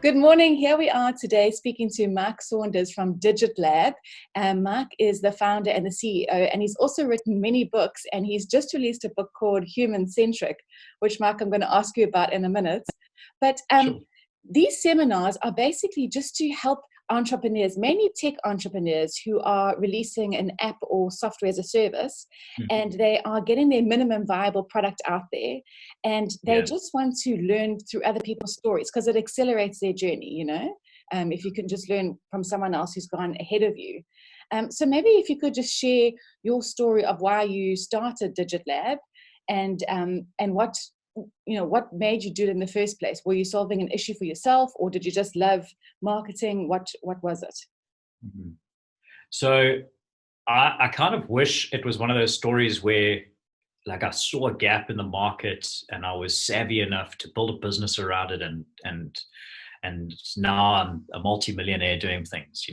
Good morning. Here we are today speaking to Mike Saunders from Digitlab. Mike is the founder and the CEO, and he's also written many books, and he's just released a book called Human Centric, which, Mike, I'm going to ask you about in a minute. But Sure. these seminars are basically just to help entrepreneurs, mainly tech entrepreneurs, who are releasing an app or software as a service, and they are getting their minimum viable product out there, and they just want to learn through other people's stories because it accelerates their journey, if you can just learn from someone else who's gone ahead of you. So maybe if you could just share your story of why you started Digitlab and what made you do it in the first place? Were you solving an issue for yourself, or did you just love marketing? What was it? Mm-hmm. So I kind of wish it was one of those stories where I saw a gap in the market and I was savvy enough to build a business around it and now I'm a multimillionaire doing things,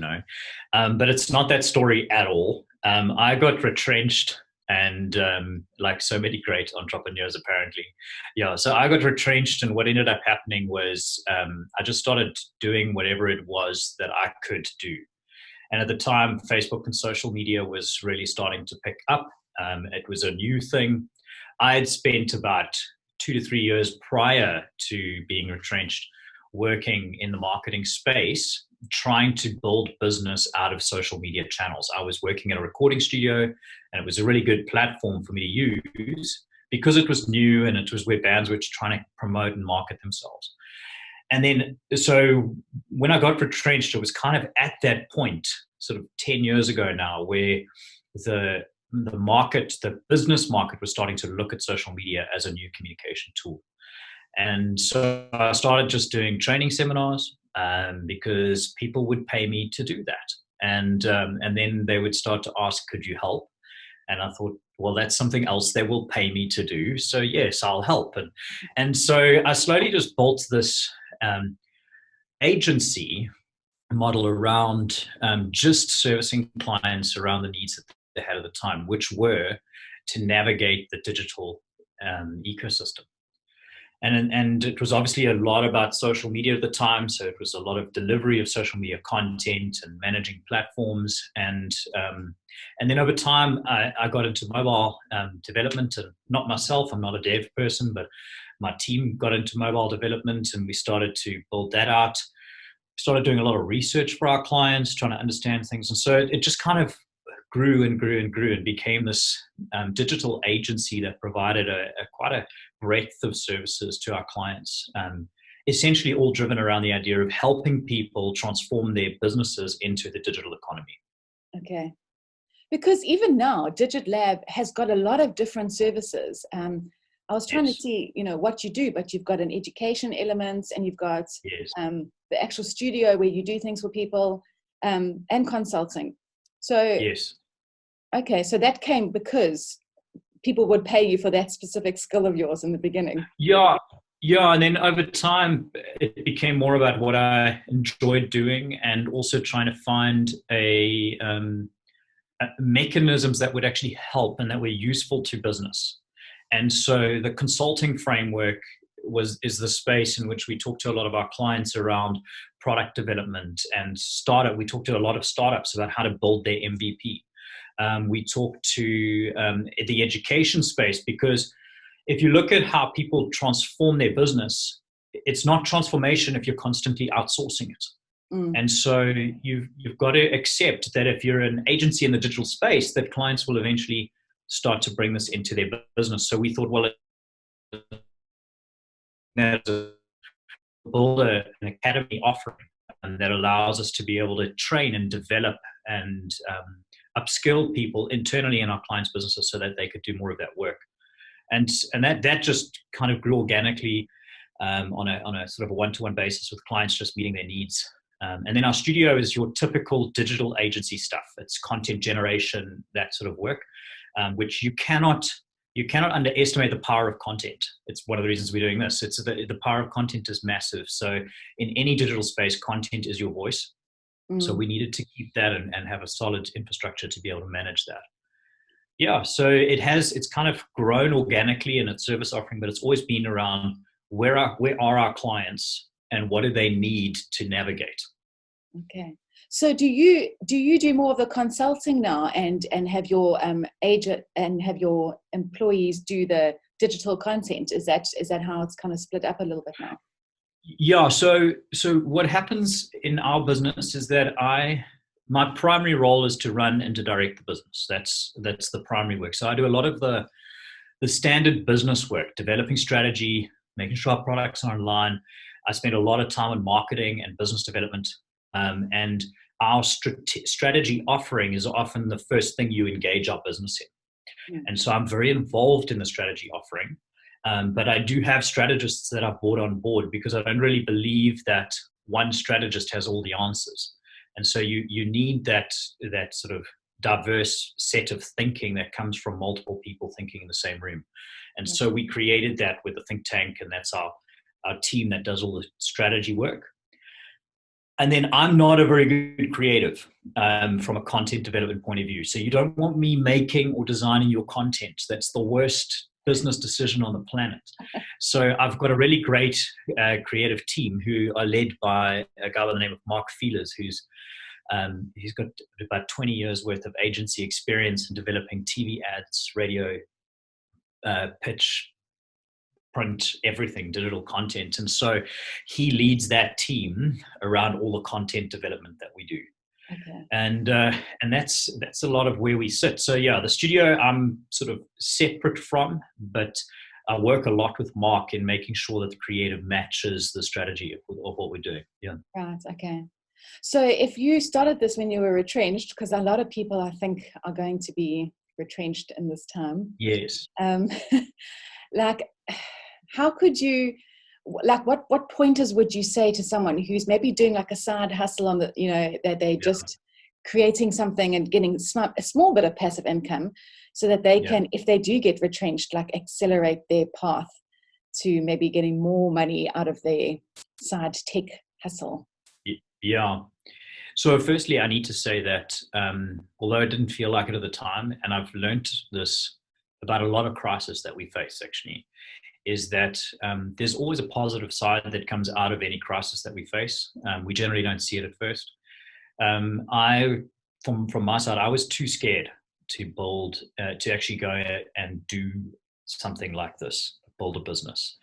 but it's not that story at all. I got retrenched and like so many great entrepreneurs, apparently. So I got retrenched, and what ended up happening was I just started doing whatever it was that I could do. And at the time, Facebook and social media was really starting to pick up. It was a new thing. I had spent about 2 to 3 years prior to being retrenched working in the marketing space, trying to build business out of social media channels. I was working in a recording studio, and it was a really good platform for me to use because it was new and it was where bands were trying to promote and market themselves. And then, so when I got retrenched, it was kind of at that point, sort of 10 years ago now, where the market, the business market, was starting to look at social media as a new communication tool. And so I started just doing training seminars because people would pay me to do that. And then they would start to ask, could you help? And I thought, well, that's something else they will pay me to do. So yes, I'll help. And so I slowly just built this agency model around just servicing clients around the needs that they had at the time, which were to navigate the digital ecosystem. And it was obviously a lot about social media at the time. So it was a lot of delivery of social media content and managing platforms. And then over time, I got into mobile development. And not myself, I'm not a dev person, but my team got into mobile development, and we started to build that out. Started doing a lot of research for our clients, trying to understand things. And so it just kind of grew and grew and grew and became this digital agency that provided quite a breadth of services to our clients, essentially all driven around the idea of helping people transform their businesses into the digital economy. Okay. Because even now, Digitlab has got a lot of different services. I was trying to see, what you do, but you've got an education element, and you've got the actual studio where you do things for people, and consulting. So yes. Okay, so that came because people would pay you for that specific skill of yours in the beginning. Yeah, and then over time, it became more about what I enjoyed doing, and also trying to find mechanisms that would actually help and that were useful to business. And so the consulting framework is the space in which we talk to a lot of our clients around product development and startup. We talk to a lot of startups about how to build their MVP. We talk to the education space, because if you look at how people transform their business, it's not transformation if you're constantly outsourcing it. And so you've got to accept that if you're an agency in the digital space, that clients will eventually start to bring this into their business. So we thought, well, build an academy offering that allows us to be able to train and develop and upskill people internally in our clients' businesses so that they could do more of that work. And that just kind of grew organically on a sort of a one-to-one basis with clients just meeting their needs. And then our studio is your typical digital agency stuff. It's content generation, that sort of work, which you cannot underestimate the power of content. It's one of the reasons we're doing this. The power of content is massive. So in any digital space, content is your voice. So we needed to keep that and have a solid infrastructure to be able to manage that. Yeah, so it's kind of grown organically in its service offering, but it's always been around where are our clients and what do they need to navigate. Okay. So do you do more of the consulting now and have your agent and have your employees do the digital content? Is that how it's kind of split up a little bit now? Yeah. So what happens in our business is that my primary role is to run and to direct the business. That's the primary work. So I do a lot of the standard business work, developing strategy, making sure our products are online. I spend a lot of time on marketing and business development. And our strategy offering is often the first thing you engage our business in. And so I'm very involved in the strategy offering. But I do have strategists that I've brought on board because I don't really believe that one strategist has all the answers. And so you need that sort of diverse set of thinking that comes from multiple people thinking in the same room. And so we created that with the think tank, and that's our team that does all the strategy work. And then I'm not a very good creative from a content development point of view. So you don't want me making or designing your content. That's the worst business decision on the planet. So I've got a really great creative team who are led by a guy by the name of Mark Feelers, who's he's got about 20 years worth of agency experience in developing TV ads, radio, pitch, print, everything, digital content. And so he leads that team around all the content development that we do. Okay. And that's a lot of where we sit. So yeah, the studio I'm sort of separate from, but I work a lot with Mark in making sure that the creative matches the strategy of what we're doing. Yeah. Right. Okay. So if you started this when you were retrenched, because a lot of people I think are going to be retrenched in this time. Yes. Like, how could you, like, what pointers would you say to someone who's maybe doing like a side hustle on the, that they're just creating something and getting a small bit of passive income so that they can, if they do get retrenched, like accelerate their path to maybe getting more money out of their side tech hustle? Yeah. So firstly, I need to say that although it didn't feel like it at the time, and I've learned this about a lot of crises that we face actually, is that there's always a positive side that comes out of any crisis that we face. We generally don't see it at first. From my side, I was too scared to actually go and do something like this, build a business.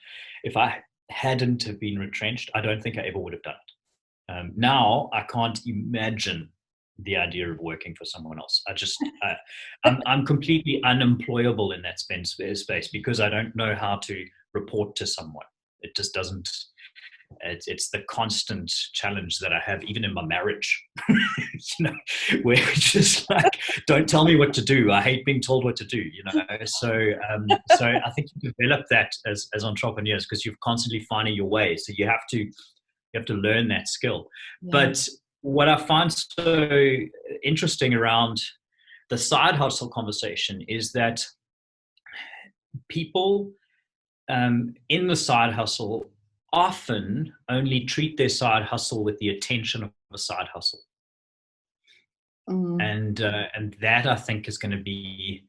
If I hadn't have been retrenched, I don't think I ever would have done it. Now I can't imagine the idea of working for someone else. I'm completely unemployable in that space because I don't know how to report to someone. It just doesn't. It's the constant challenge that I have, even in my marriage, where it's just like, don't tell me what to do. I hate being told what to do, So I think you develop that as entrepreneurs because you're constantly finding your way. So you have to learn that skill. Yeah. But what I find so interesting around the side hustle conversation is that people in the side hustle often only treat their side hustle with the attention of a side hustle. And that I think is going to be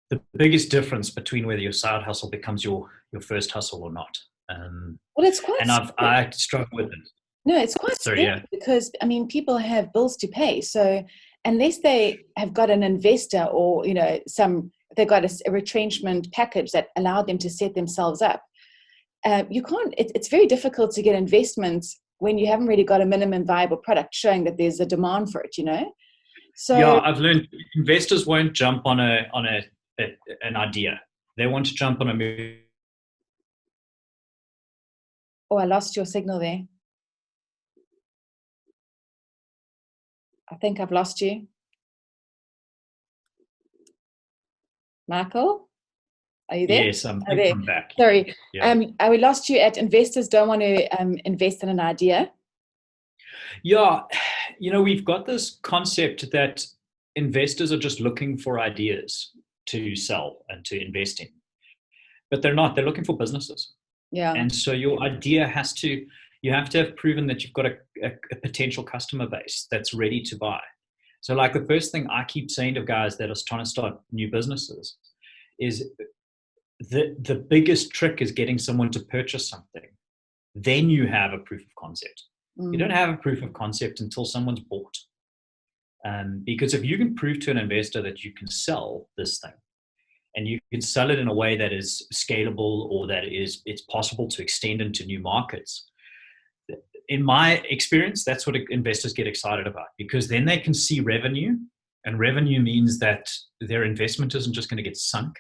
the biggest difference between whether your side hustle becomes your first hustle or not. Well, it's quite. And I struggle with it. No, it's quite scary because people have bills to pay. So unless they have got an investor or they've got a retrenchment package that allowed them to set themselves up, you can't. It's very difficult to get investments when you haven't really got a minimum viable product showing that there's a demand for it. So yeah, I've learned investors won't jump on an idea. They want to jump on a move. Oh, I lost your signal there. I think I've lost you. Michael, are you there? Yes, I'm back. Sorry. Yeah. We lost you at investors don't want to invest in an idea. Yeah, we've got this concept that investors are just looking for ideas to sell and to invest in. But they're not. They're looking for businesses. Yeah. And so your idea you have to have proven that you've got a potential customer base that's ready to buy. So like the first thing I keep saying to guys that are trying to start new businesses is the biggest trick is getting someone to purchase something. then you have a proof of concept. You don't Mm. have a proof of concept until someone's bought. Because if you can prove to an investor that you can sell this thing, and you can sell it in a way that is scalable, or that it's possible to extend into new markets, in my experience, that's what investors get excited about, because then they can see revenue, and revenue means that their investment isn't just going to get sunk.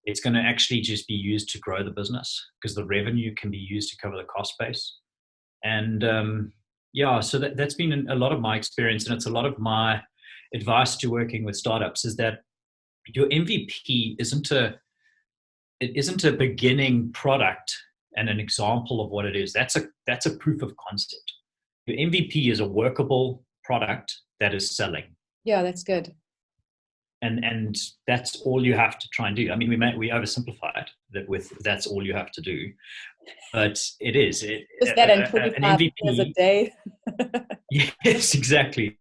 It's going to actually just be used to grow the business, because the revenue can be used to cover the cost base. And so that's been a lot of my experience, and it's a lot of my advice to working with startups, is that your MVP isn't a beginning product and an example of what it is. That's a proof of concept. Your MVP is a workable product that is selling. Yeah, that's good. And that's all you have to try and do. I mean, we oversimplify it that's all you have to do, but it is Just that and an 25 MVP. years a day. Yes, exactly.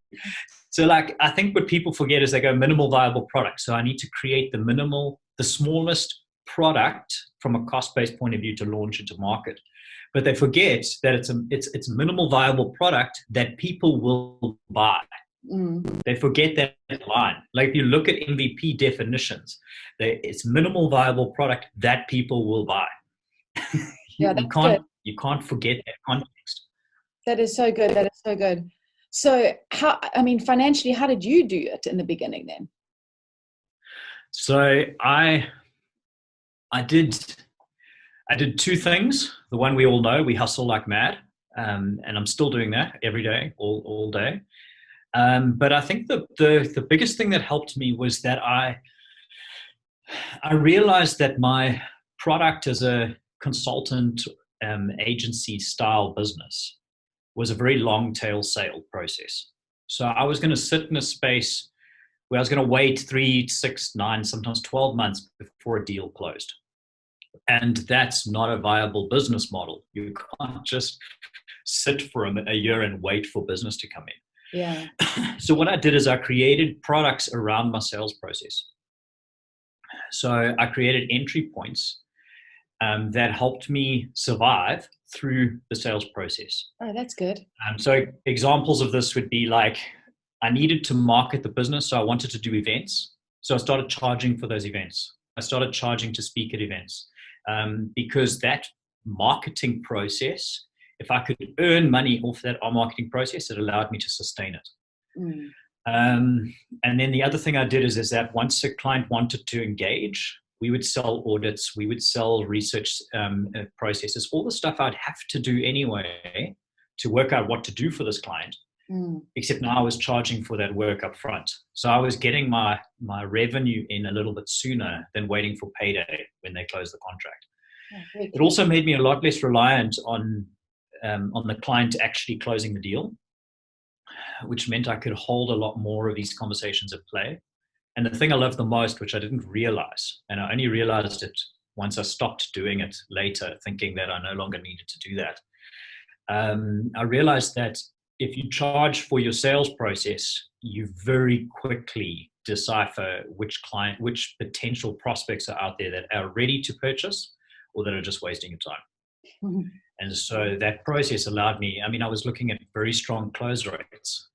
So like, I think what people forget is they go minimal viable product. So I need to create the smallest product from a cost-based point of view to launch into market. But they forget that it's a minimal viable product that people will buy. Mm. They forget that line. Like, if you look at MVP definitions, it's minimal viable product that people will buy. Yeah, that's good. You can't forget that context. That is so good. That is so good. So financially, how did you do it in the beginning then? So I did two things. The one we all know, we hustle like mad. And I'm still doing that every day, all day. But I think the biggest thing that helped me was that I realized that my product as a consultant agency style business was a very long tail sale process. So I was going to sit in a space where I was going to wait 3, 6, 9, sometimes 12 months before a deal closed. And that's not a viable business model. You can't just sit for a year and wait for business to come in. Yeah. So what I did is I created products around my sales process. So I created entry points that helped me survive through the sales process. Oh, that's good. So examples of this would be like, I needed to market the business, so I wanted to do events. So I started charging for those events. I started charging to speak at events, because that marketing process, if I could earn money off that marketing process, it allowed me to sustain it. Mm. And then the other thing I did is that once a client wanted to engage, we would sell audits, we would sell research processes, all the stuff I'd have to do anyway to work out what to do for this client. Except now I was charging for that work up front. So I was getting my revenue in a little bit sooner than waiting for payday when they close the contract. Yeah, it also made me a lot less reliant on the client actually closing the deal, which meant I could hold a lot more of these conversations at play. And the thing I loved the most, which I didn't realize, and I only realized it once I stopped doing it later, thinking that I no longer needed to do that. I realized that if you charge for your sales process, you very quickly decipher which potential prospects are out there that are ready to purchase or that are just wasting your time. Mm-hmm. And so that process allowed me, I was looking at very strong close rates,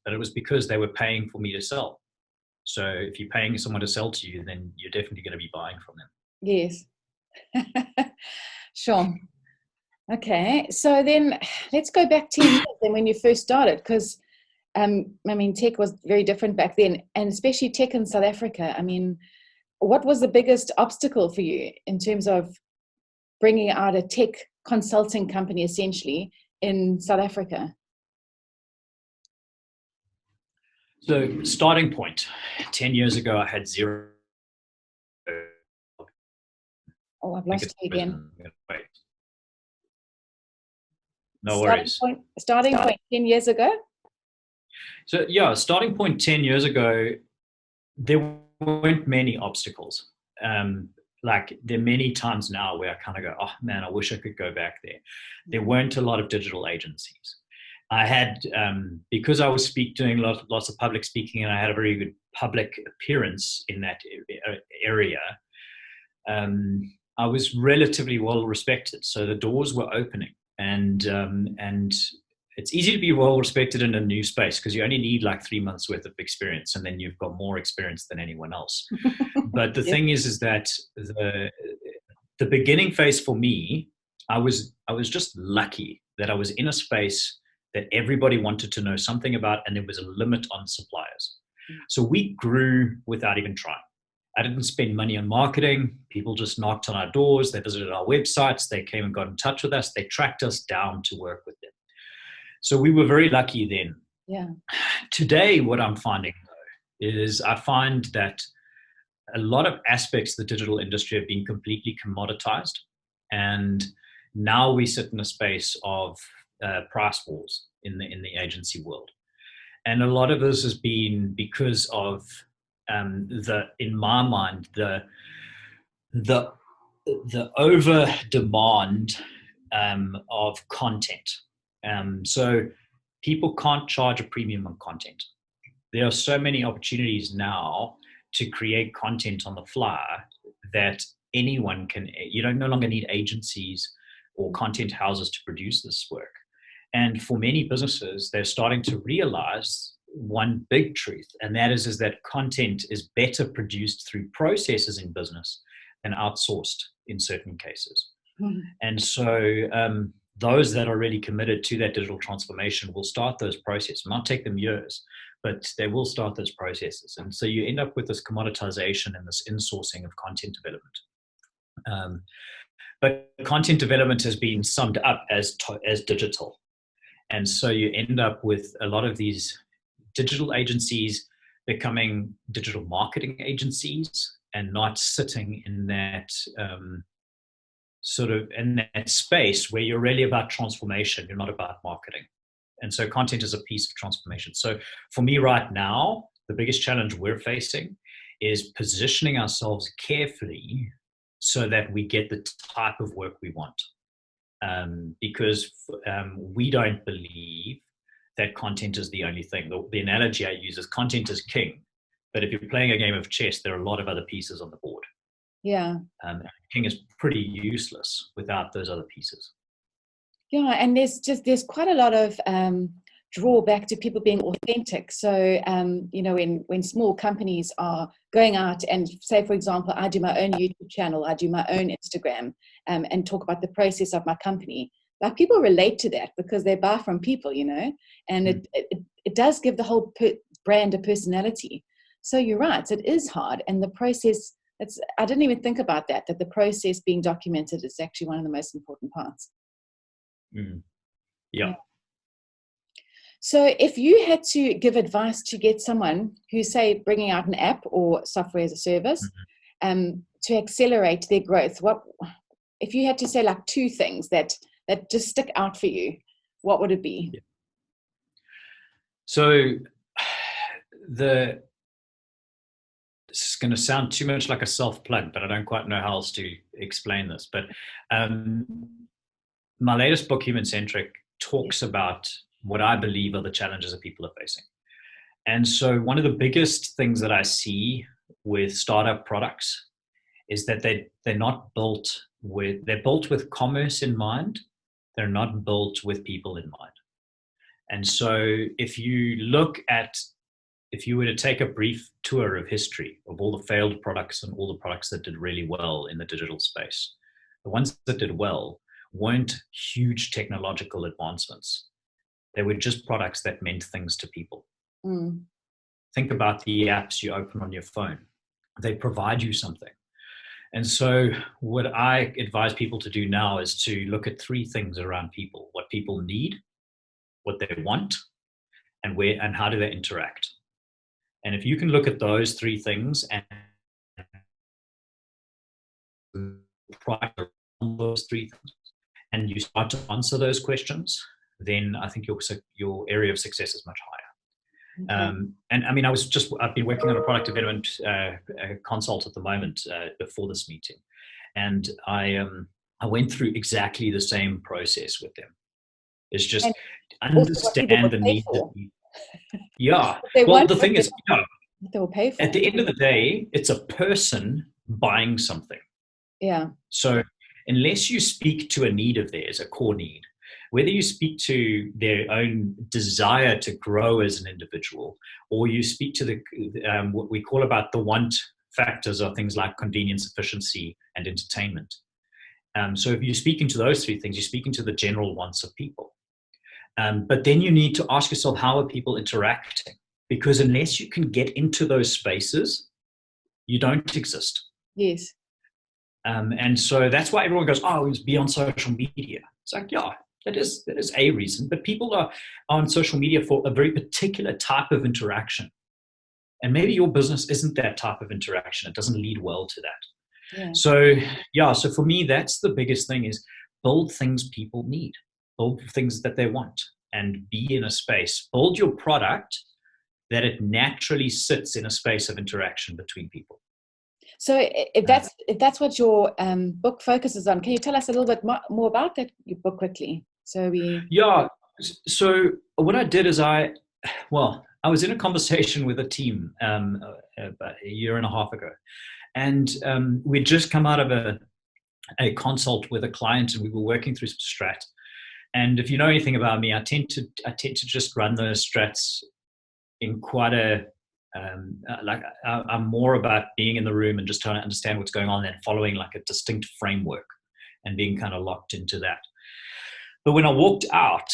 but it was because they were paying for me to sell. So if you're paying someone to sell to you, then you're definitely going to be buying from them. Yes. Sure. Okay, so then let's go back 10 years then when you first started, because tech was very different back then, and especially tech in South Africa. What was the biggest obstacle for you in terms of bringing out a tech consulting company essentially in South Africa? So starting point, 10 years ago, I had zero. Oh, I've lost you again. Wait. No worries. Starting point 10 years ago? So yeah, starting point 10 years ago, there weren't many obstacles. Like there are many times now where I kind of go, oh man, I wish I could go back there. There weren't a lot of digital agencies. I had, because I was doing lots of public speaking, and I had a very good public appearance in that area, I was relatively well respected, so the doors were opening, and it's easy to be well respected in a new space because you only need like 3 months worth of experience, and then you've got more experience than anyone else. But the thing is that the beginning phase for me, I was just lucky that I was in a space that everybody wanted to know something about, and there was a limit on suppliers. So we grew without even trying. I didn't spend money on marketing. People just knocked on our doors. They visited our websites. They came and got in touch with us. They tracked us down to work with them. So we were very lucky then. Yeah. Today, what I'm finding though, is I find that a lot of aspects of the digital industry have been completely commoditized. And now we sit in a space of price wars in the agency world. And a lot of this has been because of in my mind, the over demand of content. So people can't charge a premium on content. There are so many opportunities now to create content on the fly that anyone can. You don't no longer need agencies or content houses to produce this work. And for many businesses, they're starting to realize one big truth, and that is that content is better produced through processes in business than outsourced in certain cases. Mm-hmm. And so those that are really committed to that digital transformation will start those processes. It might take them years, but they will start those processes. And so you end up with this commoditization and this insourcing of content development. But content development has been summed up as digital. And so you end up with a lot of these digital agencies becoming digital marketing agencies and not sitting in that in that space where you're really about transformation, you're not about marketing. And so content is a piece of transformation. So for me right now, the biggest challenge we're facing is positioning ourselves carefully so that we get the type of work we want. Because we don't believe that content is the only thing. The analogy I use is content is king, but if you're playing a game of chess, there are a lot of other pieces on the board. Yeah. King is pretty useless without those other pieces. Yeah, and there's quite a lot of drawback to people being authentic. So, when small companies are going out and say, for example, I do my own YouTube channel, I do my own Instagram, and talk about the process of my company. Like people relate to that because they buy from people, and it does give the whole brand a personality. So you're right, it is hard. And the process, I didn't even think about that the process being documented is actually one of the most important parts. Mm. Yeah. So if you had to give advice to get someone who's, say, bringing out an app or software as a service, to accelerate their growth, what if you had to say like two things that just stick out for you, what would it be? Yeah. So this is going to sound too much like a self-plug, but I don't quite know how else to explain this. But my latest book, Human Centric, talks about what I believe are the challenges that people are facing. And so one of the biggest things that I see with startup products is that they're not built they're built with commerce in mind. They're not built with people in mind. And so if you were to take a brief tour of history of all the failed products and all the products that did really well in the digital space, the ones that did well weren't huge technological advancements. They were just products that meant things to people. Mm. Think about the apps you open on your phone. They provide you something. And so what I advise people to do now is to look at three things around people: what people need, what they want, and how do they interact. And if you can look at those three things and those three things, and you start to answer those questions, then I think your area of success is much higher. Okay. And I mean, I've been working on a product development consult at the moment before this meeting, and I went through exactly the same process with them. It's just understand the need. Yeah. Well, the thing is, they will pay for. At the end of the day, it's a person buying something. Yeah. So unless you speak to a need of theirs, a core need, whether you speak to their own desire to grow as an individual, or you speak to the what we call about the want factors are things like convenience, efficiency, and entertainment. So if you're speaking to those three things, you're speaking to the general wants of people. But then you need to ask yourself, how are people interacting? Because unless you can get into those spaces, you don't exist. Yes. And so that's why everyone goes, oh, it's be on social media. It's like, yeah, that is a reason. But people are on social media for a very particular type of interaction. And maybe your business isn't that type of interaction. It doesn't lead well to that. Yeah. So, yeah, so for me, that's the biggest thing is build things people need, build things that they want, and be in a space. Build your product that it naturally sits in a space of interaction between people. So if that's what your book focuses on, can you tell us a little bit more about that book quickly? Yeah. So what I did is I was in a conversation with a team about a year and a half ago, and we'd just come out of a consult with a client, and we were working through some strat. And if you know anything about me, I tend to just run those strats in quite a I'm more about being in the room and just trying to understand what's going on and following like a distinct framework and being kind of locked into that. But when I walked out,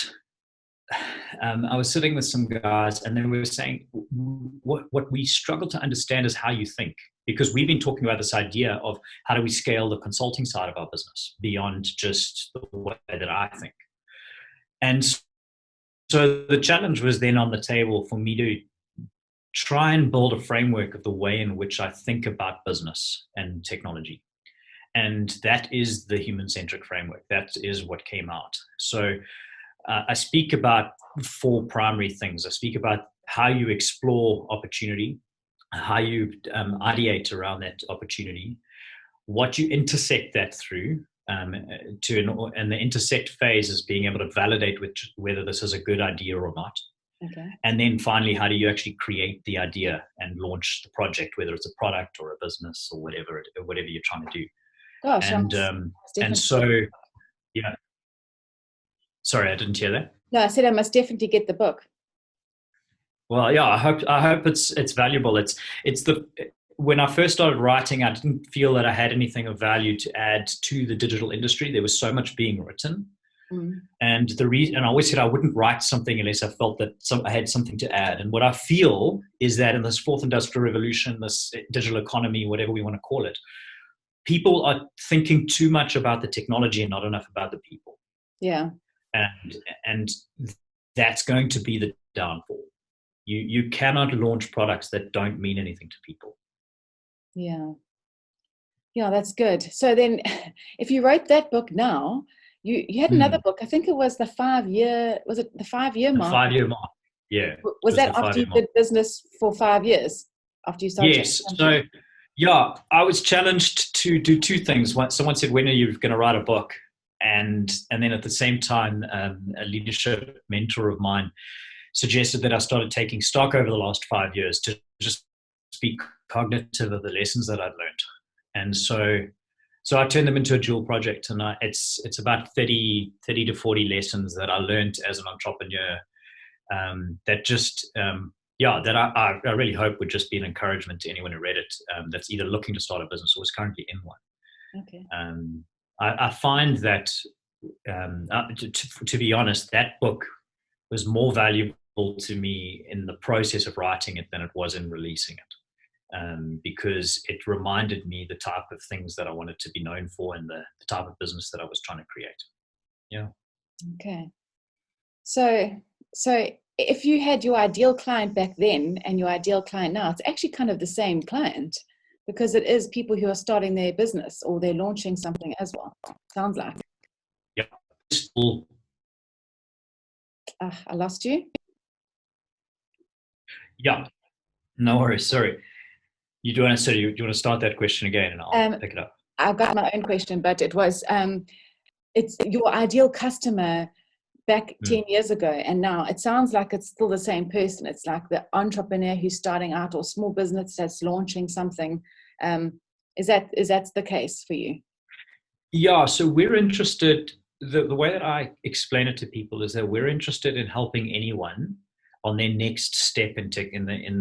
I was sitting with some guys and they were saying, what we struggle to understand is how you think, because we've been talking about this idea of how do we scale the consulting side of our business beyond just the way that I think. And so the challenge was then on the table for me to try and build a framework of the way in which I think about business and technology. And that is the human-centric framework. That is what came out. So I speak about 4 primary things. I speak about how you explore opportunity, how you ideate around that opportunity, what you intersect that through, and the intersect phase is being able to validate whether this is a good idea or not. Okay. And then finally, how do you actually create the idea and launch the project, whether it's a product or a business or whatever you're trying to do. Gosh, and so, yeah. Sorry, I didn't hear that. No, I said I must definitely get the book. Well, yeah, I hope it's valuable. When I first started writing, I didn't feel that I had anything of value to add to the digital industry. There was so much being written. And the reason, and I always said I wouldn't write something unless I felt that I had something to add. And what I feel is that in this 4th industrial revolution, this digital economy, whatever we want to call it, people are thinking too much about the technology and not enough about the people. Yeah. And that's going to be the downfall. You cannot launch products that don't mean anything to people. Yeah. Yeah, that's good. So then if you wrote that book now, you had another book. I think it was the 5-year, was it the 5-year mark? The 5-year mark. Yeah. Was that after you did business for 5 years? After you started? Yes. So yeah, I was challenged to do 2 things. Someone said, when are you going to write a book? And then at the same time, a leadership mentor of mine suggested that I started taking stock over the last 5 years to just be cognitive of the lessons that I'd learned. And so I turned them into a dual project, and it's about 30 to 40 lessons that I learned as an entrepreneur that just, that I really hope would just be an encouragement to anyone who read it that's either looking to start a business or is currently in one. Okay. I find that, to be honest, that book was more valuable to me in the process of writing it than it was in releasing it. Because it reminded me the type of things that I wanted to be known for and the type of business that I was trying to create. Yeah. Okay. So if you had your ideal client back then and your ideal client now, it's actually kind of the same client, because it is people who are starting their business or they're launching something as well. Sounds like. Yeah. I lost you. Yeah. No worries. Sorry. Do you want to start that question again, and I'll pick it up? I've got my own question, but it was, it's your ideal customer back 10 years ago, and now it sounds like it's still the same person. It's like the entrepreneur who's starting out or small business that's launching something. Is that the case for you? Yeah, so we're interested. The way that I explain it to people is that we're interested in helping anyone on their next step in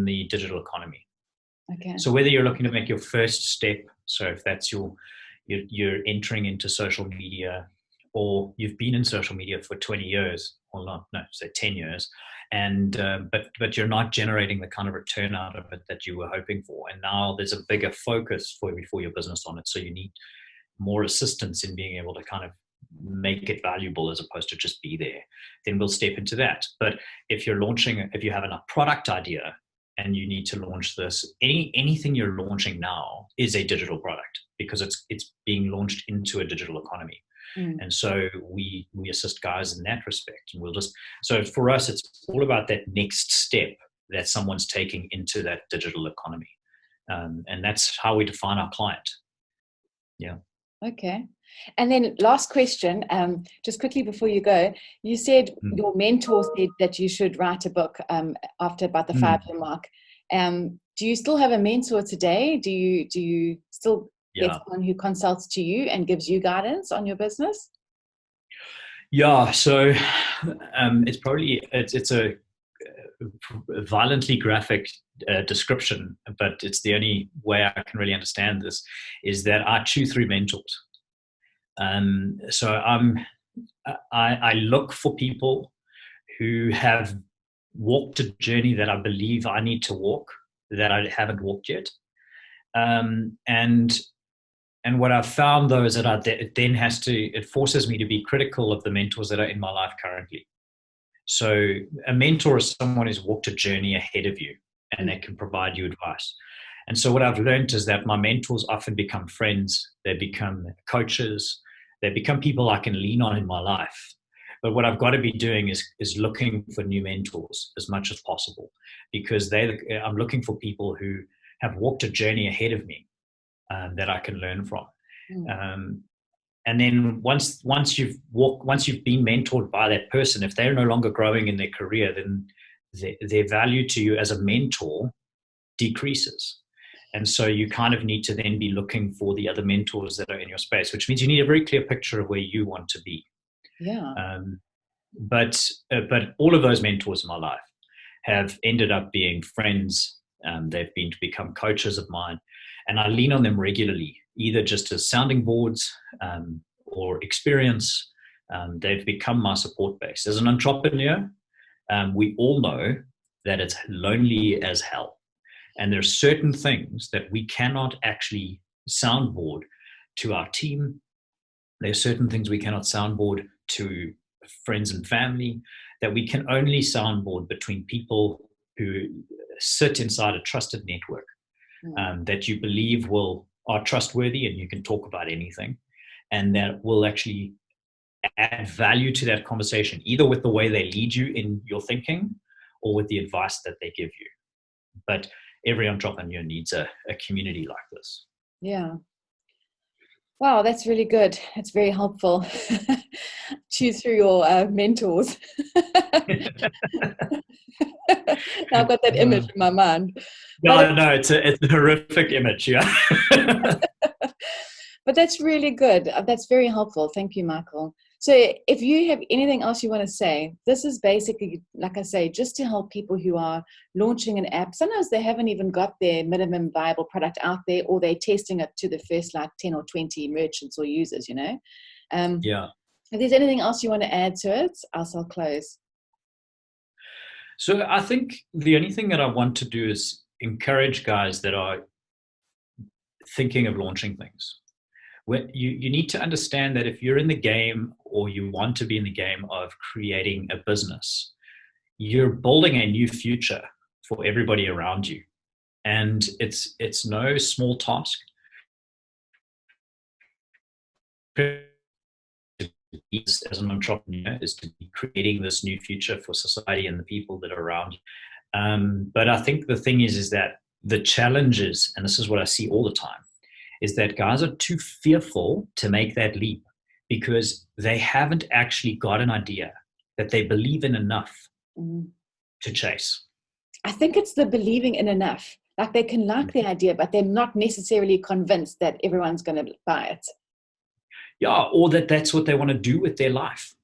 the digital economy. Okay. So whether you're looking to make your first step, so if that's you're entering into social media, or you've been in social media for 20 years, or not, no, say 10 years, and but you're not generating the kind of return out of it that you were hoping for, and now there's a bigger focus for your business on it, so you need more assistance in being able to kind of make it valuable as opposed to just be there, then we'll step into that. But if you have a product idea and you need to launch this, anything you're launching now is a digital product because it's being launched into a digital economy. And so we assist guys in that respect. And so for us, it's all about that next step that someone's taking into that digital economy. And that's how we define our client. Yeah. Okay. And then last question, just quickly before you go, you said your mentor said that you should write a book after about the 5-year mark. Do you still have a mentor today? Do you still get someone who consults to you and gives you guidance on your business? Yeah. So it's a violently graphic description, but it's the only way I can really understand this, is that I choose 3 mentors. So I look for people who have walked a journey that I believe I need to walk, that I haven't walked yet. And what I've found though is that it forces me to be critical of the mentors that are in my life currently. So a mentor is someone who's walked a journey ahead of you and they can provide you advice. And so what I've learned is that my mentors often become friends, they become coaches, they become people I can lean on in my life. But what I've got to be doing is looking for new mentors as much as possible, because I'm looking for people who have walked a journey ahead of me that I can learn from. And then once you've been mentored by that person, if they're no longer growing in their career, then their value to you as a mentor decreases. And so you kind of need to then be looking for the other mentors that are in your space, which means you need a very clear picture of where you want to be. Yeah. But all of those mentors in my life have ended up being friends. They've become coaches of mine, and I lean on them regularly, either just as sounding boards or experience. They've become my support base. As an entrepreneur, we all know that it's lonely as hell. And there are certain things that we cannot actually soundboard to our team. There are certain things we cannot soundboard to friends and family, that we can only soundboard between people who sit inside a trusted network that you believe are trustworthy and you can talk about anything, and that will actually add value to that conversation, either with the way they lead you in your thinking or with the advice that they give you. But every entrepreneur needs a community like this. Yeah. Wow, that's really good. It's very helpful. Choose through your mentors. Now I've got that image in my mind. No, it's a horrific image, yeah. But that's really good. That's very helpful. Thank you, Michael. So if you have anything else you want to say, this is basically, like I say, just to help people who are launching an app. Sometimes they haven't even got their minimum viable product out there, or they're testing it to the first 10 or 20 merchants or users, Yeah. If there's anything else you want to add to it, else I'll close. So I think the only thing that I want to do is encourage guys that are thinking of launching things. You need to understand that if you're in the game, or you want to be in the game of creating a business, you're building a new future for everybody around you. And it's no small task. As an entrepreneur, is to be creating this new future for society and the people that are around you. But I think the thing is that the challenge is, and this is what I see all the time, is that guys are too fearful to make that leap because they haven't actually got an idea that they believe in enough to chase. I think it's the believing in enough. Like they can like the idea, but they're not necessarily convinced that everyone's going to buy it. Yeah, or that's what they want to do with their life.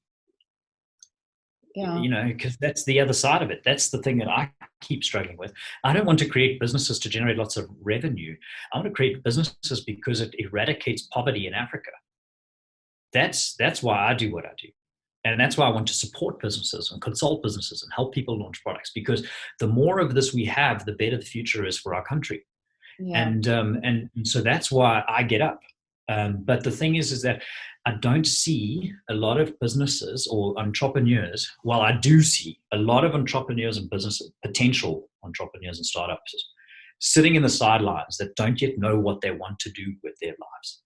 Yeah. Because that's the other side of it. That's the thing that I keep struggling with. I don't want to create businesses to generate lots of revenue. I want to create businesses because it eradicates poverty in Africa. That's why I do what I do. And that's why I want to support businesses and consult businesses and help people launch products, because the more of this we have, the better the future is for our country. Yeah. And so that's why I get up. But the thing is that I don't see a lot of businesses or entrepreneurs. Well, I do see a lot of entrepreneurs and businesses, potential entrepreneurs and startups, sitting in the sidelines that don't yet know what they want to do with their lives.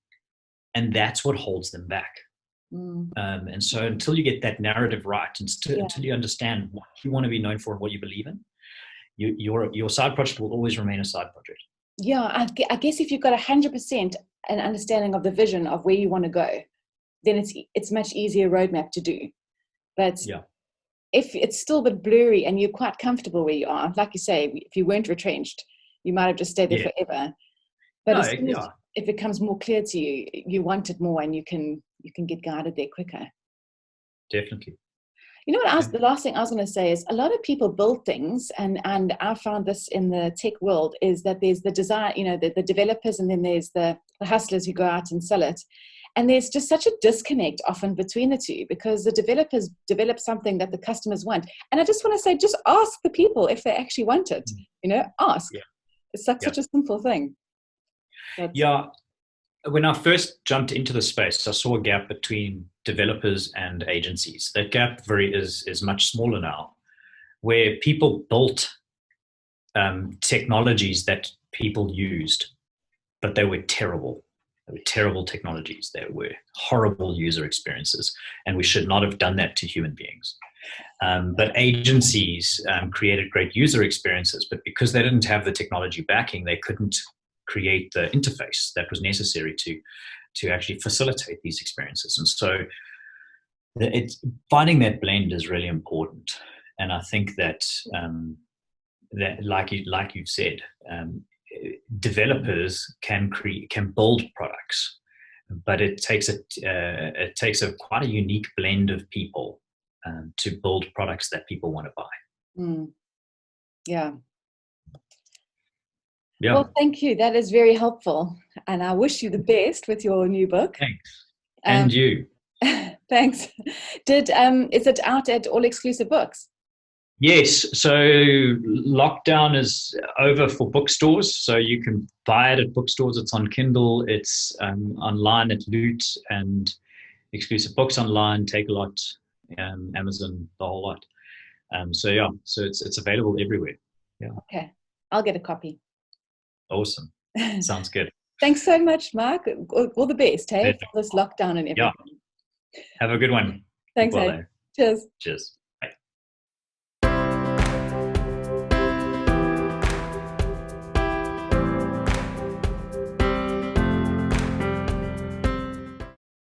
And that's what holds them back. And so until you get that narrative right, until you understand what you want to be known for and what you believe in, your side project will always remain a side project. Yeah, I guess if you've got 100% an understanding of the vision of where you want to go, then it's much easier roadmap to do. But if it's still a bit blurry and you're quite comfortable where you are, like you say, if you weren't retrenched, you might have just stayed there forever. But as soon as it becomes more clear to you, you want it more, and you can get guided there quicker. Definitely. You know what? The last thing I was going to say is a lot of people build things, and I found this in the tech world, is that there's the design, the developers, and then there's the hustlers who go out and sell it. And there's just such a disconnect often between the two, because the developers develop something that the customers want. And I just want to say, just ask the people if they actually want it. Ask. Yeah. It's such a simple thing. When I first jumped into the space, I saw a gap between developers and agencies. That gap is much smaller now, where people built technologies that people used, but they were terrible. They were terrible technologies. They were horrible user experiences, and we should not have done that to human beings. But agencies created great user experiences, but because they didn't have the technology backing, they couldn't create the interface that was necessary to actually facilitate these experiences. And so finding that blend is really important. And I think that like you've said, developers can build products, but it takes quite a unique blend of people to build products that people want to buy. Yeah. Well, thank you. That is very helpful. And I wish you the best with your new book. Thanks. And you. Thanks. Is it out at All Exclusive Books? Yes. So lockdown is over for bookstores. So you can buy it at bookstores. It's on Kindle. It's online at Loot and Exclusive Books online, Takealot, Amazon, the whole lot. So it's available everywhere. Yeah. Okay. I'll get a copy. Awesome. Sounds good. Thanks so much, Mark. All the best, hey, for this lockdown and everything. Yeah. Have a good one. Thanks, hey. Cheers. Cheers.